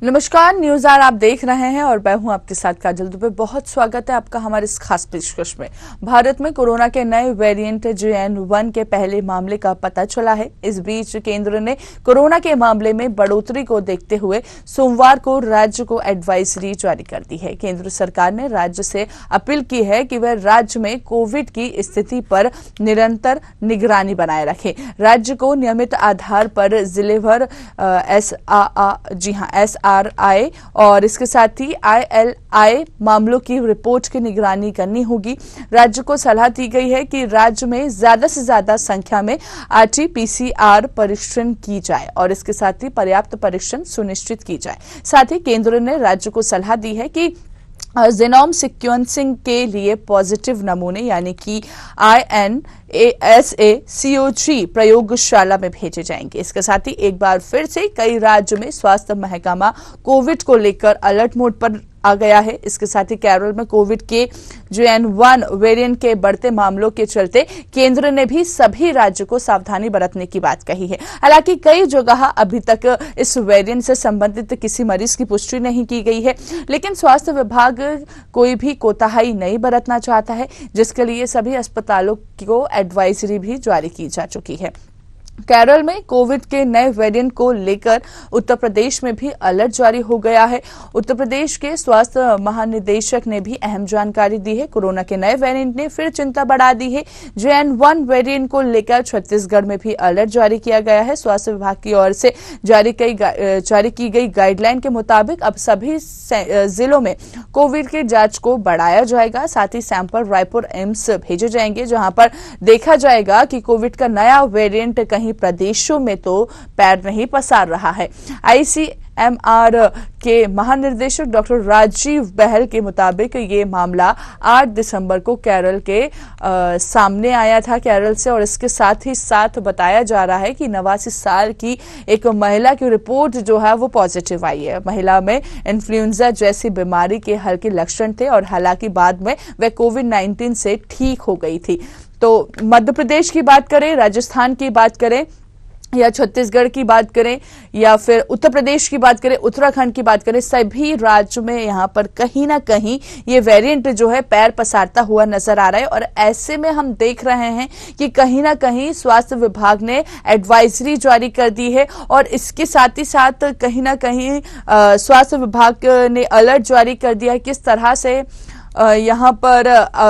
नमस्कार, news are आप देख रहे हैं और मैं हूं आपके साथ काजल दुबे। बहुत स्वागत है आपका हमारे इस खास पेशकश में। भारत में कोरोना के नए वेरिएंट JN.1 के पहले मामले का पता चला है। इस बीच केंद्र ने कोरोना के मामले में बढ़ोतरी को देखते हुए सोमवार को राज्य को एडवाइजरी जारी कर दी है। केंद्र सरकार ने राज्य से अपील की है कि वह राज्य में कोविड की स्थिति पर निरंतर निगरानी बनाए रखे। राज्य को नियमित आधार पर जिलेभर SRI और इसके साथ ही ILI मामलों की रिपोर्ट की निगरानी करनी होगी। राज्य को सलाह दी गई है कि राज्य में ज्यादा से ज्यादा संख्या में RT-PCR परीक्षण की जाए और इसके साथ ही पर्याप्त परीक्षण सुनिश्चित की जाए। साथ ही केंद्र ने राज्य को सलाह दी है कि जीनोम सीक्वेंसिंग के लिए पॉजिटिव नमूने यानी कि INASA-CoG प्रयोगशाला में भेजे जाएंगे। इसके साथ ही एक बार फिर से कई राज्य में स्वास्थ्य महकमा कोविड को लेकर अलर्ट मोड पर आ गया है। इसके साथ ही केरल में कोविड के JN.1 वेरिएंट के बढ़ते मामलों के चलते केंद्र ने भी सभी राज्यों को सावधानी बरतने की बात कही है। हालांकि कई जगह अभी तक इस वेरिएंट से संबंधित किसी मरीज की पुष्टि नहीं की गई है, लेकिन स्वास्थ्य विभाग कोई भी कोताही नहीं बरतना चाहता है, जिसके लिए सभी अस्पतालों को एडवाइजरी भी जारी की जा चुकी है। केरल में कोविड के नए वेरिएंट को लेकर उत्तर प्रदेश में भी अलर्ट जारी हो गया है। उत्तर प्रदेश के स्वास्थ्य महानिदेशक ने भी अहम जानकारी दी है। कोरोना के नए वेरिएंट ने फिर चिंता बढ़ा दी है। JN.1 वेरिएंट को लेकर छत्तीसगढ़ में भी अलर्ट जारी किया गया है। स्वास्थ्य विभाग की ओर से जारी की गई गाइडलाइन के मुताबिक अब सभी जिलों में कोविड की जांच को बढ़ाया जाएगा। साथ ही सैंपल रायपुर एम्स भेजे जाएंगे, जहां पर देखा जाएगा कि कोविड का नया वेरिएंट कहीं प्रदेशों में तो पैर नहीं पसार रहा है। ICMR के महानिर्देशक डॉक्टर राजीव बहल के मुताबिक ये मामला 8 दिसंबर को केरल के सामने आया था केरल से, और इसके साथ ही साथ बताया जा रहा है कि 89 साल की एक महिला की रिपोर्ट जो है वो पॉजिटिव आई है। महिला में इन्फ्लुएंजा जैसी बीमारी के हल्के लक्षण थे और हालांकि बाद में वह कोविड-19 से ठीक हो गई थी। तो मध्य प्रदेश की बात करें, राजस्थान की बात करें या छत्तीसगढ़ की बात करें या फिर उत्तर प्रदेश की बात करें, उत्तराखंड की बात करें, सभी राज्यों में यहाँ पर कहीं ना कहीं ये वेरिएंट जो है पैर पसारता हुआ नजर आ रहा है। और ऐसे में हम देख रहे हैं कि कहीं ना कहीं स्वास्थ्य विभाग ने एडवाइजरी जारी कर दी है और इसके साथ ही साथ कहीं ना कहीं स्वास्थ्य विभाग ने अलर्ट जारी कर दिया है किस तरह से यहाँ पर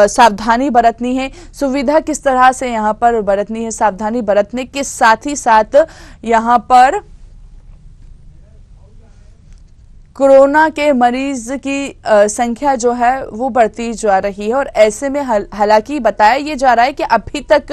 सावधानी बरतनी है, सुविधा किस तरह से यहाँ पर बरतनी है। सावधानी बरतने के साथ ही साथ यहाँ पर कोरोना के मरीज की संख्या जो है वो बढ़ती जा रही है और ऐसे में हालांकि बताया ये जा रहा है कि अभी तक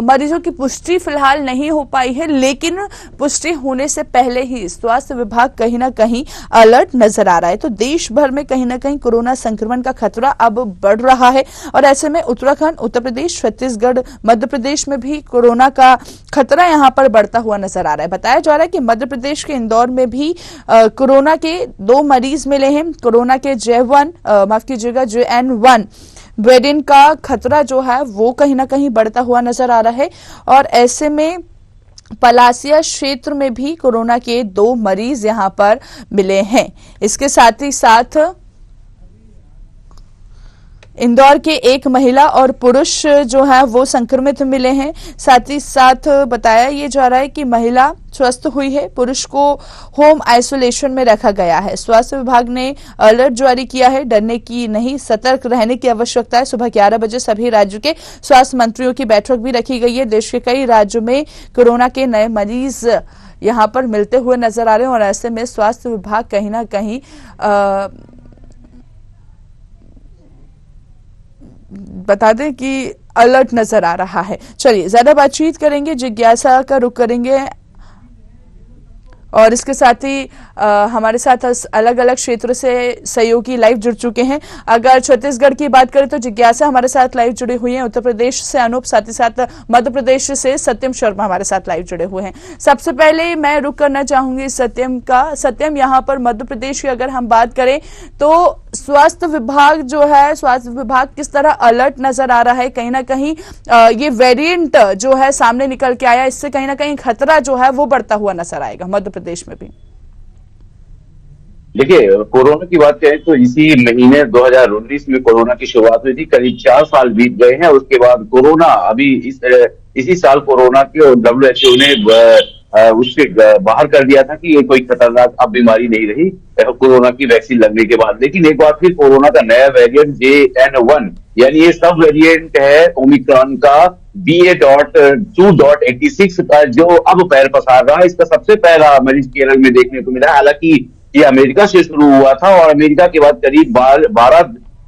मरीजों की पुष्टि फिलहाल नहीं हो पाई है, लेकिन पुष्टि होने से पहले ही स्वास्थ्य विभाग कहीं ना कहीं अलर्ट नजर आ रहा है। तो देश भर में कहीं ना कहीं कोरोना संक्रमण का खतरा अब बढ़ रहा है और ऐसे में उत्तराखंड, उत्तर प्रदेश, छत्तीसगढ़, मध्य प्रदेश में भी कोरोना का खतरा यहाँ पर बढ़ता हुआ नजर आ रहा है। बताया जा रहा है कि मध्य प्रदेश के इंदौर में भी कोरोना के 2 मरीज मिले हैं। कोरोना के JN.1 वेरिएंट का खतरा जो है वो कहीं ना कहीं बढ़ता हुआ नजर आ रहा है और ऐसे में पलासिया क्षेत्र में भी कोरोना के 2 मरीज यहां पर मिले हैं। इसके साथ ही साथ इंदौर के एक महिला और पुरुष जो है वो संक्रमित मिले हैं। साथ ही साथ बताया ये जा रहा है कि महिला स्वस्थ हुई है, पुरुष को होम आइसोलेशन में रखा गया है। स्वास्थ्य विभाग ने अलर्ट जारी किया है, डरने की नहीं, सतर्क रहने की आवश्यकता है। सुबह 11 बजे सभी राज्यों के स्वास्थ्य मंत्रियों की बैठक भी रखी गई है। देश के कई राज्यों में कोरोना के नए मरीज यहाँ पर मिलते हुए नजर आ रहे हैं और ऐसे में स्वास्थ्य विभाग कहीं ना कहीं बता दें कि अलर्ट नजर आ रहा है। चलिए ज्यादा बातचीत करेंगे, जिज्ञासा का रुख करेंगे और इसके साथ ही हमारे साथ अलग अलग क्षेत्र से सहयोगी लाइव जुड़ चुके हैं। अगर छत्तीसगढ़ की बात करें तो जिज्ञासा हमारे साथ लाइव जुड़े हुए हैं, उत्तर प्रदेश से अनूप, साथ ही साथ मध्य प्रदेश से सत्यम शर्मा हमारे साथ लाइव जुड़े हुए हैं। सबसे पहले मैं रुक करना चाहूंगी सत्यम का। सत्यम, यहाँ पर मध्य प्रदेश की अगर हम बात करें तो स्वास्थ्य विभाग जो है, स्वास्थ्य विभाग किस तरह अलर्ट नजर आ रहा है? कहीं ना कहीं ये वेरिएंट जो है सामने निकल के आया, इससे कहीं ना कहीं खतरा जो है वो बढ़ता हुआ नजर आएगा मध्य प्रदेश में भी। देखिए, कोरोना की बात करें तो इसी महीने 2019 में कोरोना की शुरुआत हुई थी। करीब 4 साल बीत गए हैं। उसके बाद कोरोना अभी इसी साल कोरोना के WHO ने उससे बाहर कर दिया था कि ये कोई खतरनाक अब बीमारी नहीं रही कोरोना की वैक्सीन लगने के बाद। लेकिन एक बार फिर कोरोना का नया वेरिएंट JN1 यानी ये सब वेरिएंट है ओमिक्रॉन का BA.2.86 का, जो अब पैर पसार रहा है। इसका सबसे पहला मरीज केरल में देखने को मिला। हालांकि ये अमेरिका से शुरू हुआ था और अमेरिका के बाद करीब 12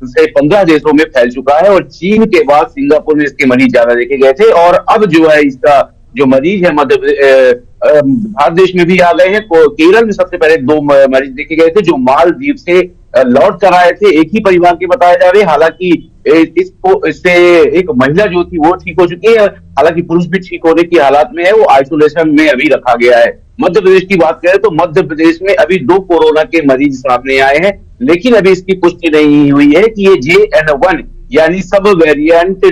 से 15 देशों में फैल चुका है और चीन के बाद सिंगापुर में इसके मरीज ज्यादा देखे गए थे। और अब जो है इसका जो मरीज है भारत देश में भी आ गए हैं। केरल में सबसे पहले 2 मरीज देखे गए थे जो मालदीव से लौट कर आए थे, एक ही परिवार के बताए जा रहे हैं। हालांकि इससे एक महिला जो थी वो ठीक हो चुकी है, हालांकि पुरुष भी ठीक होने की हालात में है, वो आइसोलेशन में अभी रखा गया है। मध्य प्रदेश की बात करें तो मध्य प्रदेश में अभी 2 कोरोना के मरीज सामने आए हैं, लेकिन अभी इसकी पुष्टि नहीं हुई है कि ये JN1 यानी सब वेरिएंट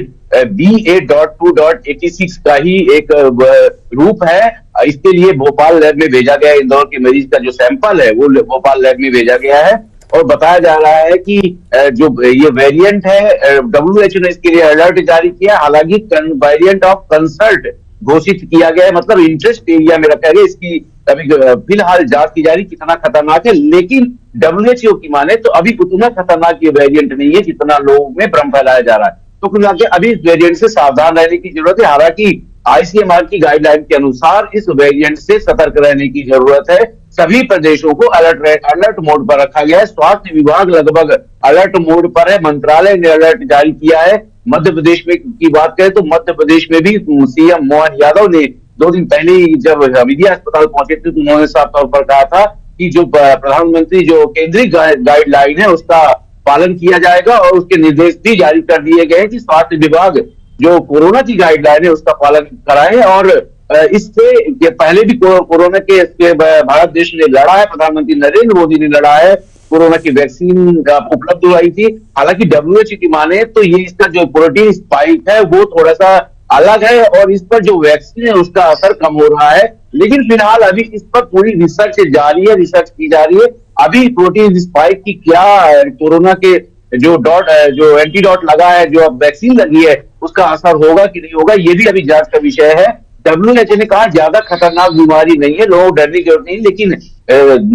BA.2.86 का ही एक रूप है। इसके लिए भोपाल लैब में भेजा गया है। इंदौर के मरीज का जो सैंपल है वो भोपाल लैब में भेजा गया है और बताया जा रहा है कि जो ये वेरिएंट है WHO ने इसके लिए अलर्ट जारी किया। हालांकि वेरिएंट ऑफ कंसर्ट घोषित किया गया है, मतलब इंटरेस्ट एरिया में रखा गया। इसकी अभी फिलहाल जांच की जा रही कितना खतरनाक है, लेकिन WHO की माने तो अभी उतना खतरनाक ये वेरिएंट नहीं है जितना लोगों में भ्रम फैलाया जा रहा है। तो कुल मिलाकर अभी इस वेरिएंट से सावधान रहने की जरूरत है। हालांकि ICMR की गाइडलाइन के अनुसार इस वेरिएंट से सतर्क रहने की जरूरत है। सभी प्रदेशों को अलर्ट मोड पर रखा गया है। स्वास्थ्य विभाग लगभग अलर्ट मोड पर है। मंत्रालय ने अलर्ट जारी किया है। मध्य प्रदेश में की बात करें तो मध्य प्रदेश में भी CM मोहन यादव ने 2 दिन पहले ही जब हमीदिया अस्पताल पहुंचे थे तो उन्होंने साफ तौर पर कहा था कि जो प्रधानमंत्री जो केंद्रीय गाइडलाइन है उसका पालन किया जाएगा और उसके निर्देश भी जारी कर दिए गए हैं कि स्वास्थ्य विभाग जो कोरोना की गाइडलाइन है उसका पालन कराए। और इससे पहले भी कोरोना के भारत देश ने लड़ा है, प्रधानमंत्री नरेंद्र मोदी ने लड़ा है, कोरोना की वैक्सीन उपलब्ध हुई थी। हालांकि WHO की माने तो ये इसका जो प्रोटीन स्पाइक है वो थोड़ा सा अलग है और इस पर जो वैक्सीन है उसका असर कम हो रहा है। लेकिन फिलहाल अभी इस पर पूरी रिसर्च जारी है, रिसर्च की जा रही है। अभी प्रोटीन स्पाइक की क्या कोरोना के जो एंटीडॉट लगा है, जो अब वैक्सीन लगी है, उसका असर होगा कि नहीं होगा, ये भी अभी जांच का विषय है। WHO ने कहा ज्यादा खतरनाक बीमारी नहीं है, लोगों को डरने की जरूरत नहीं, लेकिन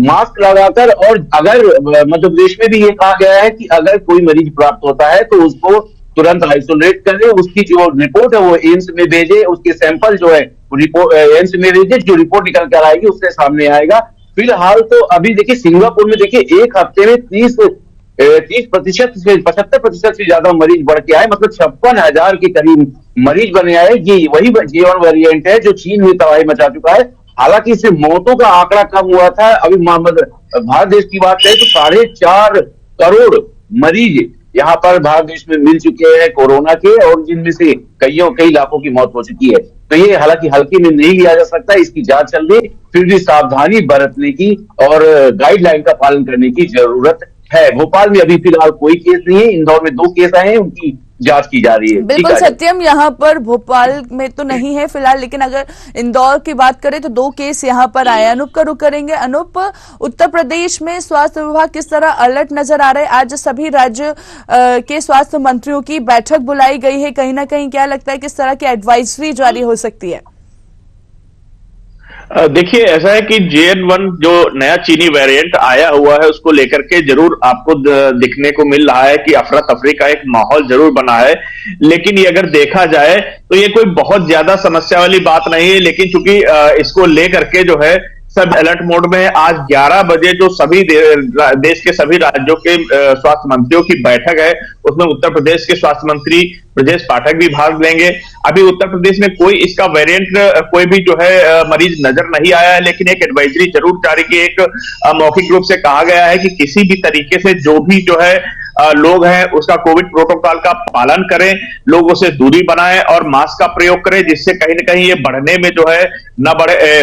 मास्क लगाकर, और अगर मध्य प्रदेश में भी ये कहा गया है कि अगर कोई मरीज प्राप्त होता है तो उसको तुरंत आइसोलेट करें, उसकी जो रिपोर्ट है वो एम्स में भेजे, उसके सैंपल जो है रिपोर्ट एम्स में भेजे, जो रिपोर्ट निकल कर आएगी उससे सामने आएगा। फिलहाल तो अभी देखिए सिंगापुर में देखिए एक हफ्ते में 30% से 75% से ज्यादा मरीज बढ़ के आए, मतलब 56,000 के करीब मरीज बने आए। ये वही J1 वेरिएंट है जो चीन में तबाही मचा चुका है। हालांकि इससे मौतों का आंकड़ा कम हुआ था। अभी भारत देश की बात करें तो 4.5 करोड़ मरीज यहाँ पर भारत देश में मिल चुके हैं कोरोना के, और जिनमें से कई लाखों की मौत हो चुकी है। तो ये हालांकि हल्के में नहीं लिया जा सकता, इसकी जांच चल रही, फिर भी सावधानी बरतने की और गाइडलाइन का पालन करने की जरूरत है। भोपाल में अभी फिलहाल कोई केस नहीं है, इंदौर में 2 केस आए हैं, उनकी जांच की जा रही है। बिल्कुल सत्यम, यहाँ पर भोपाल में तो नहीं है फिलहाल, लेकिन अगर इंदौर की बात करें तो 2 केस यहाँ पर आए। अनूप का रुख करेंगे। अनूप, उत्तर प्रदेश में स्वास्थ्य विभाग किस तरह अलर्ट नजर आ रहा है? आज सभी राज्य के स्वास्थ्य मंत्रियों की बैठक बुलाई गई है, कहीं ना कहीं क्या लगता है किस तरह की एडवाइजरी जारी हो सकती है? देखिए, ऐसा है कि JN1 जो नया चीनी वेरिएंट आया हुआ है उसको लेकर के जरूर आपको दिखने को मिल रहा है कि अफरा तफरी का एक माहौल जरूर बना है। लेकिन ये अगर देखा जाए तो ये कोई बहुत ज्यादा समस्या वाली बात नहीं है। लेकिन चूंकि इसको लेकर के जो है सब अलर्ट मोड में है। आज 11 बजे जो सभी देश के सभी राज्यों के स्वास्थ्य मंत्रियों की बैठक है, उसमें उत्तर प्रदेश के स्वास्थ्य मंत्री ब्रजेश पाठक भी भाग लेंगे। अभी उत्तर प्रदेश में कोई इसका वेरिएंट कोई भी जो है मरीज नजर नहीं आया है, लेकिन एक एडवाइजरी जरूर जारी की, एक मौखिक रूप से कहा गया है कि किसी भी तरीके से जो भी जो है लोग हैं उसका कोविड प्रोटोकॉल का पालन करें, लोगों से दूरी बनाएं और मास्क का प्रयोग करें, जिससे कहीं ना कहीं ये बढ़ने में जो है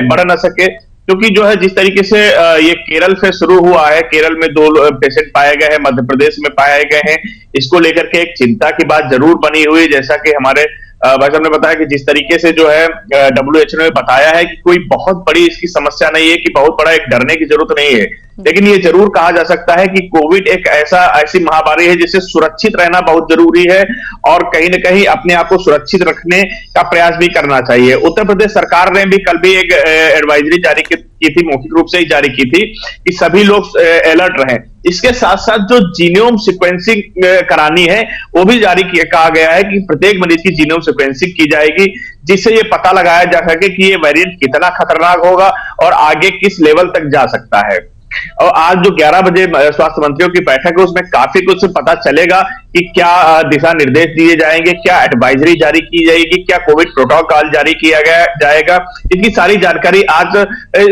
बढ़ न सके। क्योंकि जो है जिस तरीके से ये केरल से शुरू हुआ है, केरल में 2 पेशेंट पाए गए हैं, मध्य प्रदेश में पाए गए हैं, इसको लेकर के एक चिंता की बात जरूर बनी हुई। जैसा कि हमारे भाई साहब ने बताया कि जिस तरीके से जो है WHO ने बताया है कि कोई बहुत बड़ी इसकी समस्या नहीं है, कि बहुत बड़ा एक डरने की जरूरत नहीं है, लेकिन ये जरूर कहा जा सकता है कि कोविड एक ऐसी महामारी है जिससे सुरक्षित रहना बहुत जरूरी है और कहीं ना कहीं अपने आप को सुरक्षित रखने का प्रयास भी करना चाहिए। उत्तर प्रदेश सरकार ने भी कल भी एक एडवाइजरी जारी की थी, मौखिक रूप से ही जारी की थी, कि सभी लोग अलर्ट रहें। इसके साथ साथ जो जीनोम सीक्वेंसिंग करानी है वो भी कहा गया है कि प्रत्येक मरीज की जीनोम सीक्वेंसिंग की जाएगी, जिससे ये पता लगाया जा सके कि ये वेरिएंट कितना खतरनाक होगा और आगे किस लेवल तक जा सकता है। और आज जो 11 बजे स्वास्थ्य मंत्रियों की बैठक है उसमें काफी कुछ पता चलेगा कि क्या दिशा निर्देश दिए जाएंगे, क्या एडवाइजरी जारी की जाएगी, क्या कोविड प्रोटोकॉल जारी किया जाएगा, इसकी सारी जानकारी आज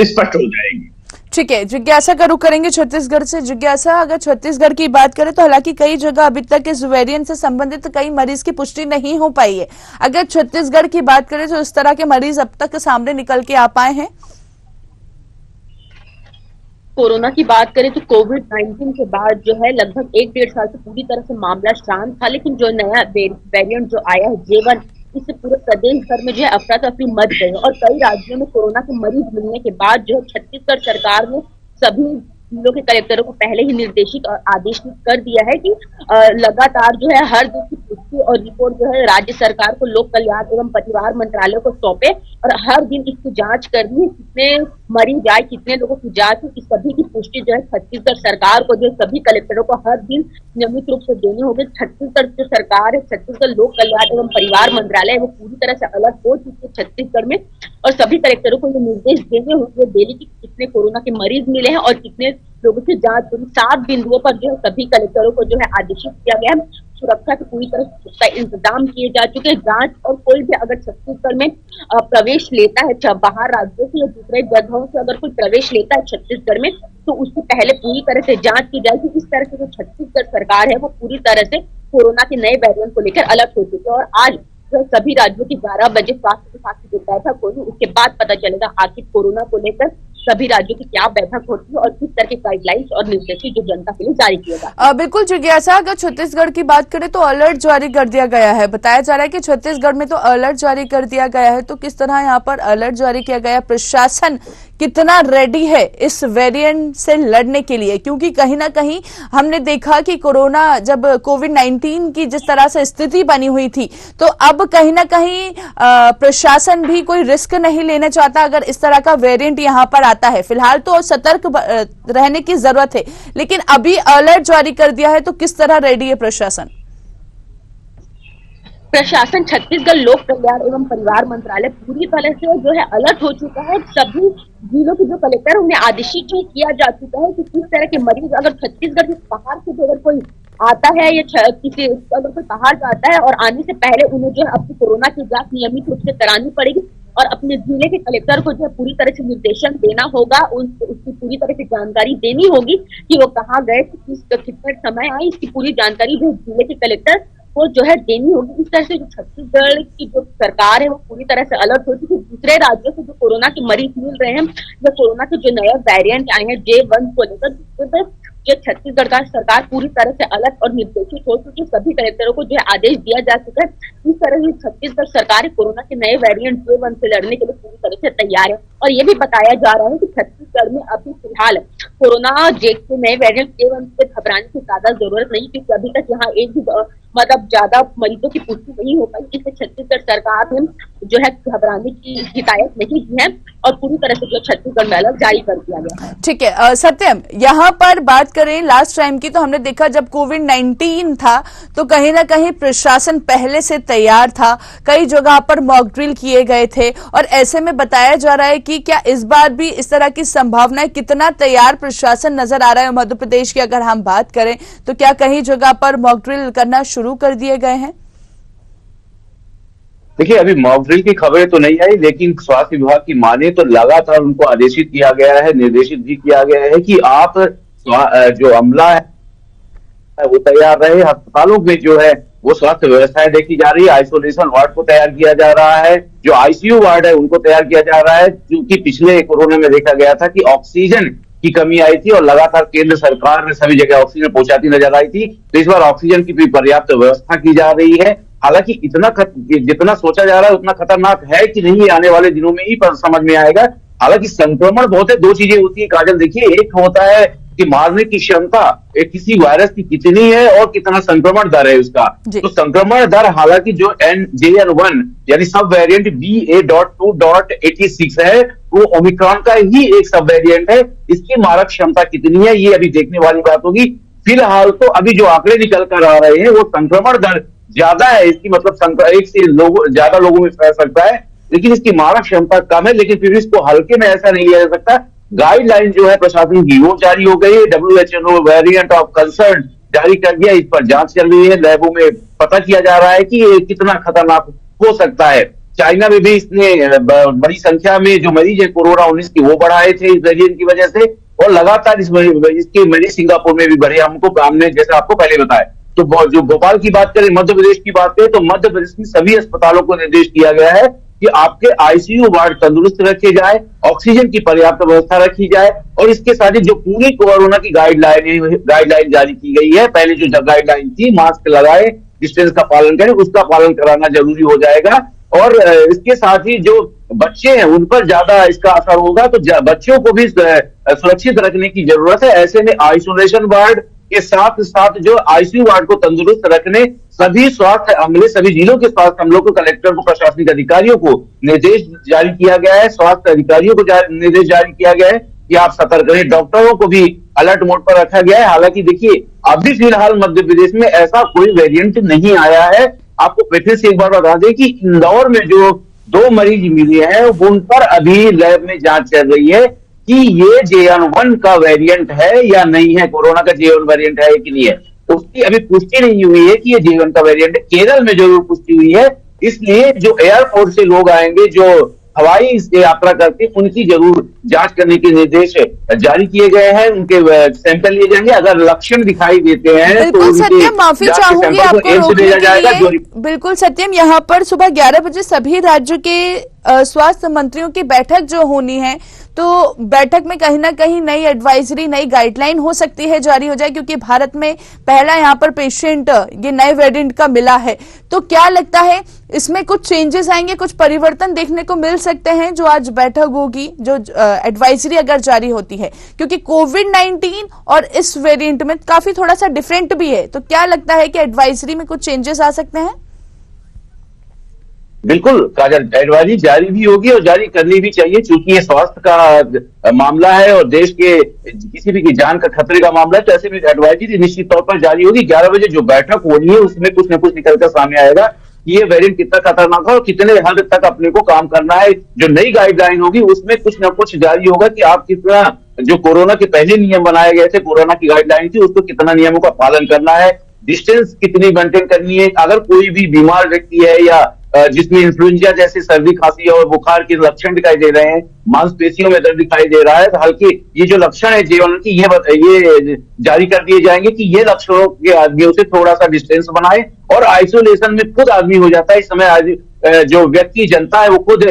स्पष्ट हो जाएगी। ठीक है, जिज्ञासा का रुख करेंगे छत्तीसगढ़ से। जिज्ञासा, अगर छत्तीसगढ़ की बात करें तो हालांकि कई जगह अभी तक इस वेरिएंट से संबंधित कई मरीज की पुष्टि नहीं हो पाई है, अगर छत्तीसगढ़ की बात करें तो इस तरह के मरीज अब तक सामने निकल के आ पाए हैं? कोरोना की बात करें तो कोविड-19 के बाद जो है लगभग 1-1.5 साल से पूरी तरह से मामला शांत था, लेकिन जो नया वेरिएंट जो आया है J1, इससे पूरे प्रदेश भर में जो है अफरा तफरी मच गई और कई राज्यों में कोरोना के मरीज मिलने के बाद जो है छत्तीसगढ़ सरकार ने सभी जिलों के कलेक्टरों को पहले ही निर्देशित और आदेश कर दिया है कि लगातार जो है हर दिन की पुष्टि और रिपोर्ट जो है राज्य सरकार को लोक कल्याण एवं परिवार मंत्रालय को सौंपे और हर दिन इसकी जांच करनी है, कितने मरीज आए, कितने लोगों की जांच है, इस सभी की पुष्टि जो है छत्तीसगढ़ सरकार को जो सभी कलेक्टरों को हर दिन नियमित रूप से देनी होगी। छत्तीसगढ़ जो सरकार है, छत्तीसगढ़ लोक कल्याण एवं परिवार मंत्रालय वो पूरी तरह से अलर्ट हो चुकी है छत्तीसगढ़ में और सभी कलेक्टरों को ये निर्देश देने होंगे डेली की कितने कोरोना के मरीज मिले हैं और कितने लोगों की जांच हुई। 7 बिंदुओं पर जो है सभी कलेक्टरों को जो है आदेशित किया गया है। सुरक्षा के पूरी तरह से इंतजाम किए जा चुके हैं। जांच और कोई भी अगर छत्तीसगढ़ में प्रवेश लेता है बाहर राज्यों से या दूसरे जगहों से अगर कोई प्रवेश लेता है छत्तीसगढ़ में तो उससे पहले पूरी तरह से जांच की जाएगी। इस तरह से जो छत्तीसगढ़ सरकार है वो पूरी तरह से कोरोना के नए वेरिएंट को लेकर अलर्ट हो चुकी है और आज जो सभी राज्यों की 12 बजे स्वास्थ्य विभाग की जो बैठक होगी उसके बाद पता चलेगा आखिर कोरोना को लेकर सभी राज्यों की क्या बैठक होती है और किस तरह के गाइडलाइंस और निर्देश जो जनता के लिए जारी किया जाए। बिल्कुल जिज्ञासा, अगर छत्तीसगढ़ की बात करें तो अलर्ट जारी कर दिया गया है, बताया जा रहा है कि छत्तीसगढ़ में तो अलर्ट जारी कर दिया गया है, तो किस तरह यहाँ पर अलर्ट जारी किया गया, प्रशासन कितना रेडी है इस वेरिएंट से लड़ने के लिए? क्योंकि कहीं ना कहीं हमने देखा कि कोरोना जब कोविड-19 की जिस तरह से स्थिति बनी हुई थी तो अब कहीं ना कहीं प्रशासन भी कोई रिस्क नहीं लेना चाहता अगर इस तरह का वेरिएंट यहाँ पर आता है। फिलहाल तो सतर्क रहने की जरूरत है, लेकिन अभी अलर्ट जारी कर दिया है तो किस तरह रेडी है प्रशासन? प्रशासन छत्तीसगढ़ लोक कल्याण एवं परिवार मंत्रालय पूरी तरह से जो है अलर्ट हो चुका है। सभी जिलों के जो कलेक्टर है उन्हें आदेशित किया जा चुका है कि किस तरह के मरीज अगर छत्तीसगढ़ के बाहर से अगर कोई आता है या किसी अगर कोई बाहर जाता है और आने से पहले उन्हें जो है अपनी कोरोना की जांच नियमित रूप से करानी पड़ेगी और अपने जिले के कलेक्टर को जो है पूरी तरह से निर्देशन देना होगा, उसकी पूरी तरह से जानकारी देनी होगी कि वो कहाँ गए, कितने समय आए, इसकी पूरी जानकारी जो जिले के कलेक्टर को जो है देनी होगी। इस तरह से जो छत्तीसगढ़ की जो सरकार है वो पूरी तरह से अलर्ट हो चुकी है। दूसरे राज्यों से जो कोरोना के मरीज मिल रहे हैं, जो कोरोना के जो नए वेरिएंट आए हैं J1 को लेकर, जो छत्तीसगढ़ का सरकार पूरी तरह से अलर्ट और निर्देशित हो चुकी है। सभी कलेक्टरों को जो है आदेश दिया जा चुका है। इस तरह से छत्तीसगढ़ सरकार कोरोना के नए वेरिएंट J1 से लड़ने के लिए पूरी तरह से तैयार है और ये भी बताया जा रहा है कि छत्तीसगढ़ में अभी फिलहाल कोरोना के नए वेरिएंट J1 से घबराने की ज्यादा जरूरत नहीं, क्योंकि अभी तक यहाँ एक भी ज्यादा मरीजों की पुष्टि नहीं हो पाई। इससे छत्तीसगढ़ सरकार ने जो है घबराने की हिदायत नहीं दी है और पूरी तरह से जो छत्तीसगढ़ में अलर्ट जारी कर दिया गया है। ठीक है सत्यम, यहाँ पर बात करें लास्ट टाइम की तो हमने देखा जब कोविड-19 था तो कहीं ना कहीं प्रशासन पहले से तैयार था, कई जगह पर मॉक ड्रिल किए गए थे और ऐसे में बताया जा रहा है कि क्या इस बार भी इस तरह की संभावना है? कितना तैयार प्रशासन नजर आ रहा है? मध्य प्रदेश की अगर हम बात करें तो क्या कहीं जगह पर मॉक ड्रिल करना शुरू कर दिए गए हैं? देखिए, अभी मॉक ड्रिल की खबरें तो नहीं आई, लेकिन स्वास्थ्य विभाग की माने तो लगातार उनको आदेशित किया गया है, निर्देशित भी किया गया है कि आप जो अमला है वो तैयार रहे। अस्पतालों में जो है वो स्वास्थ्य व्यवस्थाएं देखी जा रही है, आइसोलेशन वार्ड को तैयार किया जा रहा है, जो आईसीयू वार्ड है उनको तैयार किया जा रहा है, क्योंकि पिछले कोरोना में देखा गया था कि ऑक्सीजन की कमी आई थी और लगातार केंद्र सरकार ने सभी जगह ऑक्सीजन पहुंचाती नजर आई थी। तो इस बार ऑक्सीजन की भी पर्याप्त व्यवस्था की जा रही है हालांकि जितना सोचा जा रहा है उतना खतरनाक है कि नहीं, आने वाले दिनों में ही पर समझ में आएगा। हालांकि संक्रमण बहुत है, दो चीजें होती है काजल, देखिए एक होता है कि मारने की क्षमता किसी वायरस की कितनी है और कितना संक्रमण दर है उसका। तो संक्रमण दर हालांकि जो JN1 यानी सब वेरिएंट BA.2.86 है वो ओमिक्रॉन का ही एक सब वेरिएंट है। इसकी मारक क्षमता कितनी है ये अभी देखने वाली बात होगी। फिलहाल तो अभी जो आंकड़े निकल कर आ रहे हैं वो संक्रमण दर ज्यादा है इसकी, मतलब एक से ज्यादा लोगों में फैल सकता है, लेकिन इसकी मारक क्षमता कम है। लेकिन फिर इसको हल्के में ऐसा नहीं लिया जा सकता। गाइडलाइन जो है प्रशासन की वो जारी हो गई है, WHO वेरिएंट ऑफ कंसर्न जारी कर दिया, इस पर जांच चल रही है, लैबों में पता किया जा रहा है कि ये कितना खतरनाक हो सकता है। चाइना में भी इसने बड़ी संख्या में जो मरीज है कोरोना-19 की वो बढ़ाए थे इस वेरिएंट की वजह से, और लगातार इसके मरीज सिंगापुर में भी बढ़े, हमने जैसे आपको पहले बताया। तो जो भोपाल की बात करें, मध्य प्रदेश की बात करें, तो मध्य प्रदेश में सभी अस्पतालों को निर्देश दिया गया है कि आपके ICU वार्ड तंदुरुस्त रखे जाए, ऑक्सीजन की पर्याप्त व्यवस्था रखी जाए, और इसके साथ ही जो पूरी कोरोना की गाइडलाइन जारी की गई है, पहले जो गाइडलाइन थी मास्क लगाए, डिस्टेंस का पालन करें, उसका पालन कराना जरूरी हो जाएगा। और इसके साथ ही जो बच्चे हैं उन पर ज्यादा इसका असर होगा, तो बच्चों को भी सुरक्षित रखने की जरूरत है। ऐसे में आइसोलेशन वार्ड के साथ साथ जो ICU वार्ड को तंदुरुस्त रखने सभी स्वास्थ्य अमले, सभी जिलों के स्वास्थ्य अमलों को, कलेक्टर को, प्रशासनिक अधिकारियों को निर्देश जारी किया गया है, स्वास्थ्य अधिकारियों को निर्देश जारी किया गया है कि आप सतर्क रहें। डॉक्टरों को भी अलर्ट मोड पर रखा गया है। हालांकि देखिए अभी फिलहाल मध्य प्रदेश में ऐसा कोई वेरिएंट नहीं आया है। आपको फिर से एक बार बता दें कि इंदौर में जो 2 मरीज मिले हैं उन पर अभी लैब में जांच चल रही है कि ये JN1 का वेरिएंट है या नहीं है, कोरोना का JN1 वेरिएंट है कि नहीं है। तो उसकी अभी पुष्टि नहीं हुई है कि ये JN1 का वेरिएंट है। केरल में जरूर पुष्टि हुई है, इसलिए जो एयरपोर्ट से लोग आएंगे, जो हवाई से यात्रा करते हैं, उनकी जरूर जांच करने के निर्देश जारी किए गए हैं। उनके सैंपल लिए जाएंगे, अगर लक्षण दिखाई देते हैं तो सत्यम, माफी चाहूंगी आपको रोकने के लिए। बिल्कुल सत्यम, यहाँ पर सुबह 11 बजे सभी राज्यों के स्वास्थ्य मंत्रियों की बैठक जो होनी है, तो बैठक में कहीं ना कहीं नई एडवाइजरी, नई गाइडलाइन हो सकती है जारी हो जाए, क्योंकि भारत में पहला यहाँ पर पेशेंट ये नए वेरिएंट का मिला है। तो क्या लगता है इसमें कुछ चेंजेस आएंगे, कुछ परिवर्तन देखने को मिल सकते हैं जो आज बैठक होगी, जो एडवाइजरी अगर जारी होती है, क्योंकि कोविड-19 और इस वेरिएंट में काफी थोड़ा सा डिफरेंट भी है। तो क्या लगता है कि एडवाइजरी में कुछ चेंजेस आ सकते हैं? बिल्कुल काजल, एडवाइजरी जारी भी होगी और जारी करनी भी चाहिए, क्योंकि ये स्वास्थ्य का मामला है और देश के किसी भी की जान का खतरे का मामला है। तो ऐसे में एडवाइजरी निश्चित तौर पर जारी होगी। 11 बजे जो बैठक होनी है उसमें कुछ न कुछ निकलकर सामने आएगा कि ये वेरिएंट कितना खतरनाक है और कितने हद तक अपने को काम करना है। जो नई गाइडलाइन होगी उसमें कुछ न कुछ जारी होगा कि आप कितना, जो कोरोना के पहले नियम बनाए गए थे, कोरोना की गाइडलाइन थी, उसको कितना नियमों का पालन करना है, डिस्टेंस कितनी मेंटेन करनी है। अगर कोई भी बीमार व्यक्ति है या जिसमें इन्फ्लुएंजा जैसे सर्दी, खांसी और बुखार के लक्षण दिखाई दे रहे हैं, मांसपेशियों में दर्द दिखाई दे रहा है, तो हल्के ये जो लक्षण है JN1 की ये जारी कर दिए जाएंगे कि ये लक्षणों के आदमियों से थोड़ा सा डिस्टेंस बनाए और आइसोलेशन में खुद आदमी हो जाता है। इस समय आज जो व्यक्ति, जनता है वो खुद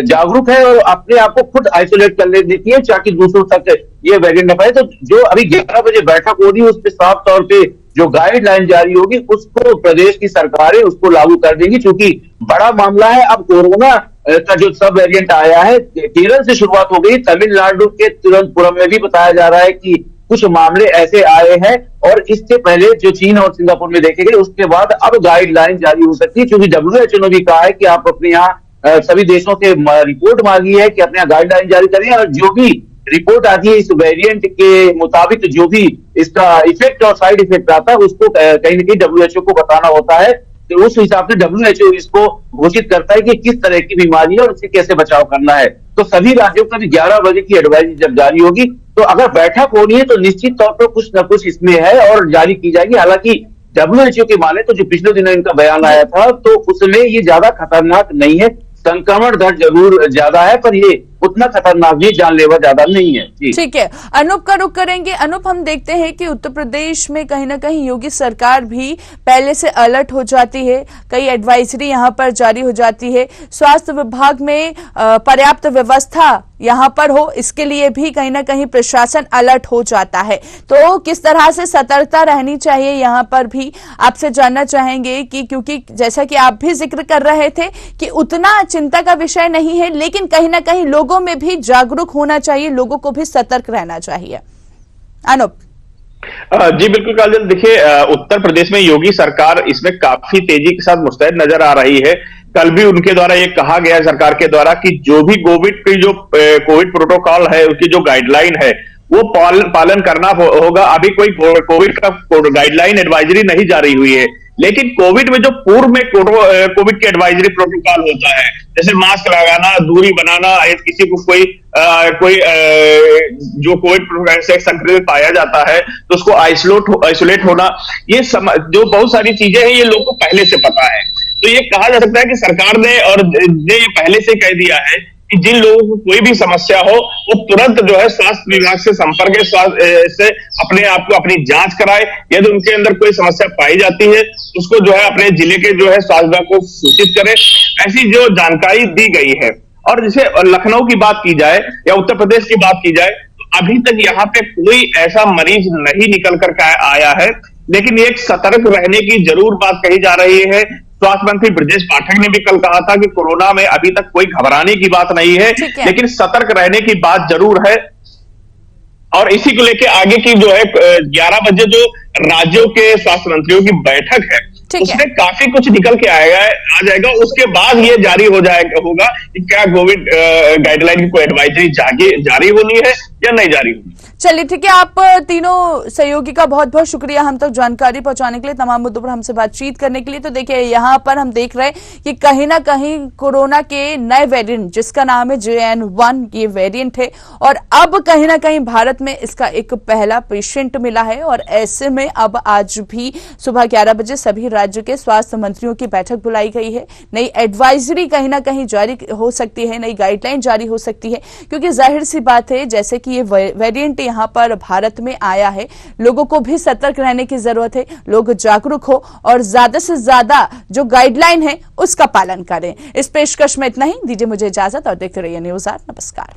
जागरूक है और अपने आप को खुद आइसोलेट कर लेती है ताकि दूसरों तक ये वेरिएंट न पाए। तो जो अभी 11 बजे बैठक हो रही है उस पर साफ तौर पे जो गाइडलाइन जारी होगी उसको प्रदेश की सरकारें उसको लागू कर देंगी, क्योंकि बड़ा मामला है। अब कोरोना का जो सब वेरिएंट आया है, केरल से शुरुआत हो गई, तमिलनाडु के तिरुवनंतपुरम में भी बताया जा रहा है कि कुछ मामले ऐसे आए हैं, और इससे पहले जो चीन और सिंगापुर में देखे गए, उसके बाद अब गाइडलाइन जारी हो सकती है, क्योंकि WHO ने भी कहा है कि आप अपने यहाँ सभी देशों से रिपोर्ट मांगी है कि अपने यहाँ गाइडलाइन जारी करें, और जो भी रिपोर्ट आती है इस वेरिएंट के मुताबिक जो भी इसका इफेक्ट और साइड इफेक्ट आता है उसको कहीं ना कहीं WHO को बताना होता है। तो उस हिसाब से WHO इसको घोषित करता है कि किस तरह की बीमारी है और उससे कैसे बचाव करना है। तो सभी राज्यों का भी 11 बजे की एडवाइजरी जब जारी होगी तो अगर बैठक होनी है तो निश्चित तौर पर कुछ न कुछ इसमें है और जारी की जाएगी। हालांकि WHO के माने तो जो पिछले दिनों इनका बयान आया था तो उसमें ये ज्यादा खतरनाक नहीं है, संक्रमण दर जरूर ज्यादा है, पर ये उतना खतरनाक भी, जानलेवा ज्यादा नहीं है जी। ठीक है, अनूप का रुख करेंगे। अनूप, हम देखते हैं कि उत्तर प्रदेश में कहीं ना कहीं योगी सरकार भी पहले से अलर्ट हो जाती है, कई एडवाइजरी यहां पर जारी हो जाती है, स्वास्थ्य विभाग में पर्याप्त व्यवस्था यहां पर हो, इसके लिए भी कहीं ना कहीं प्रशासन अलर्ट हो जाता है। तो किस तरह से सतर्कता रहनी चाहिए यहां पर भी आपसे जानना चाहेंगे कि क्योंकि जैसा कि आप भी जिक्र कर रहे थे कि उतना चिंता का विषय नहीं है, लेकिन कहीं ना कहीं लोगों में भी जागरूक होना चाहिए, लोगों को भी सतर्क रहना चाहिए। अनूप। जी बिल्कुल काजल, देखिए उत्तर प्रदेश में योगी सरकार इसमें काफी तेजी के साथ मुस्तैद नजर आ रही है। कल भी उनके द्वारा ये कहा गया सरकार के द्वारा कि जो भी कोविड की जो कोविड प्रोटोकॉल है, उसकी जो गाइडलाइन है वो पालन करना होगा। अभी कोई कोविड का गाइडलाइन एडवाइजरी नहीं जारी हुई है, लेकिन कोविड में जो पूर्व में कोविड के एडवाइजरी प्रोटोकॉल होता है, जैसे मास्क लगाना, दूरी बनाना, किसी को कोई जो कोविड से संक्रमित पाया जाता है तो उसको आइसोलेट होना, ये जो बहुत सारी चीजें हैं ये लोगों को पहले से पता है। तो ये कहा जा सकता है कि सरकार ने ये पहले से कह दिया है कि जिन लोगों को कोई भी समस्या हो वो तुरंत जो है स्वास्थ्य विभाग से संपर्क से अपने आप को अपनी जांच कराए। यदि उनके अंदर कोई समस्या पाई जाती है उसको जो है अपने जिले के जो है स्वास्थ्य विभाग को सूचित करें, ऐसी जो जानकारी दी गई है। और जैसे लखनऊ की बात की जाए या उत्तर प्रदेश की बात की जाए तो अभी तक यहाँ पे कोई ऐसा मरीज नहीं निकल कर आया है, लेकिन एक सतर्क रहने की जरूर बात कही जा रही है। स्वास्थ्य मंत्री ब्रजेश पाठक ने भी कल कहा था कि कोरोना में अभी तक कोई घबराने की बात नहीं है, लेकिन सतर्क रहने की बात जरूर है। और इसी को लेकर आगे की जो है 11 बजे जो राज्यों के स्वास्थ्य मंत्रियों की बैठक है उसमें काफी कुछ निकल के आ जाएगा। उसके बाद ये जारी होगा कि क्या कोविड गाइडलाइन की कोई एडवाइजरी जारी होनी है या नहीं जारी होनी। चलिए ठीक है, आप तीनों सहयोगी का बहुत बहुत शुक्रिया हम तक जानकारी पहुंचाने के लिए, तमाम मुद्दों पर हमसे बातचीत करने के लिए। तो देखिए यहाँ पर हम देख रहे हैं कि कहीं ना कहीं कोरोना के नए वेरिएंट जिसका नाम है JN1 ये वेरिएंट है और अब कहीं ना कहीं भारत में इसका एक पहला पेशेंट मिला है। और ऐसे में अब आज भी सुबह 11 बजे सभी राज्य के स्वास्थ्य मंत्रियों की बैठक बुलाई गई है। नई एडवाइजरी कहीं ना कहीं जारी हो सकती है, नई गाइडलाइन जारी हो सकती है, क्योंकि जाहिर सी बात है जैसे कि ये वेरिएंट यहाँ पर भारत में आया है, लोगों को भी सतर्क रहने की जरूरत है, लोग जागरूक हो और ज्यादा से ज्यादा जो गाइडलाइन है उसका पालन करें। इस पेशकश में इतना ही, दीजिए मुझे इजाजत और देखते रहिए न्यूज़ 8। नमस्कार।